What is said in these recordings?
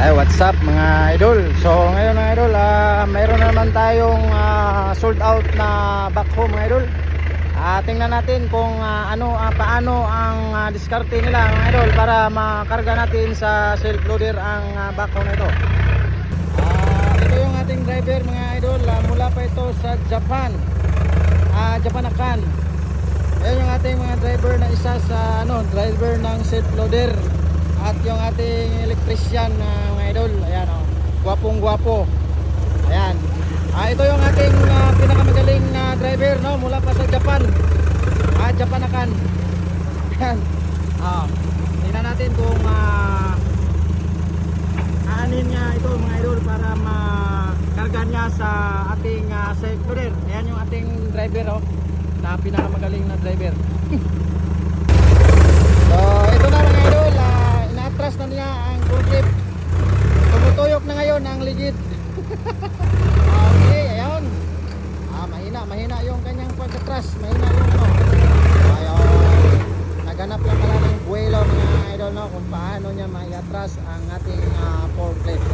Ay, what's up mga idol? So ngayon mga idol, mayroon na naman tayong sold out na backhoe mga idol. Tingnan natin kung paano ang diskarte nila mga idol para makarga natin sa self loader ang backhoe na ito. Ito yung ating driver mga idol, mula pa ito sa Japan. Japanakan. Ayan yung ating mga driver na isa sa driver ng self loader. At yung ating electrician mga idol, ayan gwapong gwapo. Ayan. Ito yung ating pinakamagaling na driver mula pa sa Japan. Japanakan. Ayan. Tingnan natin kung aanin niya ito mga idol para makarga niya sa ating self loader. Ayan yung ating driver na pinakamagaling na driver. So ito na mga idol, atras na niya ang forklift. Tumutuyok na ngayon ang legit. Okay, ayun. Mahina yung kanyang pagkatras. Mahina yung ayun. Naghanap lang pala ng buwelo mga idol kung paano niya maiatras ang ating forklift.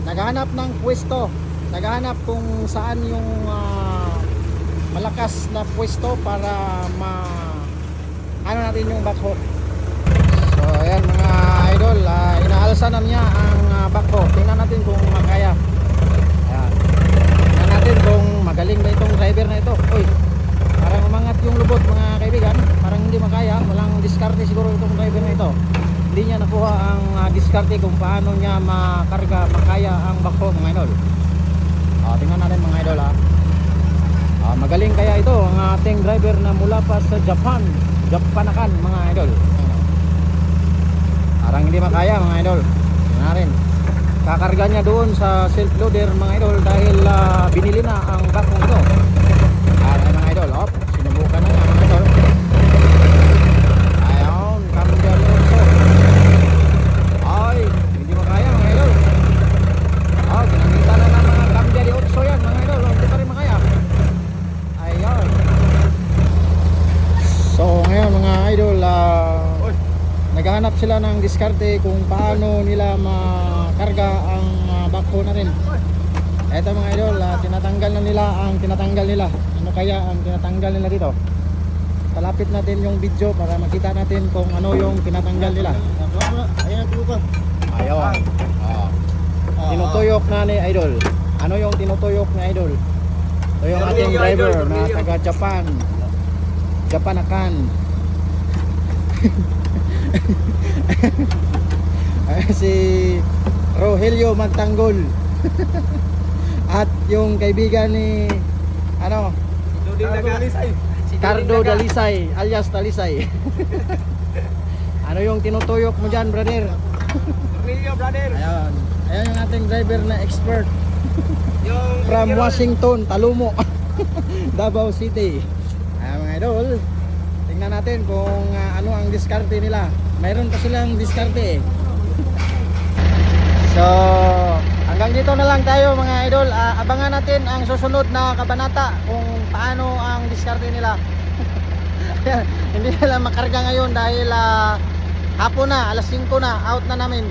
Naghahanap ng pwesto. Naghahanap kung saan yung malakas na pwesto para natin yung backhoe. So ayan mga idol, inaalsa na niya ang backhoe. Tingnan natin kung makaya. Ayan. Tingnan natin kung magaling ba itong driver na ito. Uy, parang umangat yung lubot mga kaibigan. Parang hindi makaya. Walang diskarte siguro itong driver na ito. Hindi niya nakuha ang diskarte kung paano niya makaya ang backhoe mga idol. Tingnan natin mga idol. Magaling kaya ito ang ating driver na mula pa sa Japan. Japanakan mga idol. Parang hindi makaya mga idol. Tingnan rin. Kakarga niya doon sa self loader mga idol dahil binili na ang backhoe ito. Mga idol, sinubukan na niya mga idol. Ayun, cambio lento. Ay, hindi makaya mga idol. Ginamita na ng mga cambio de 8 yan mga idol. Hindi pa rin makaya. Ayun. So ngayon mga idol, naghahanap sila ng diskarte kung paano nila makarga ang backhoe na rin. Eto mga idol, tinatanggal nila. Ano kaya ang tinatanggal nila dito? Palapit natin yung video para makita natin kung ano yung tinatanggal nila. Ayun. Tinutuyok na ni idol. Ano yung tinutuyok ni idol? Ito yung ating driver na taga Japan. Japanakan. Si Rogelio Magtanggol. At yung kaibigan ni Cardo Dalisay alias Talisay. Ano yung tinutuyok mo dyan brother? Brother. Ayan yung ating driver na expert. From Washington, Talumo. Davao City. Mga idol, tingnan natin kung ano ang diskarte nila. Mayroon pa silang diskarte. So hanggang dito na lang tayo mga idol. Abangan natin ang susunod na kabanata kung paano ang diskarte nila. Hindi nila makarga ngayon dahil hapon na, alas 5 na, out na namin.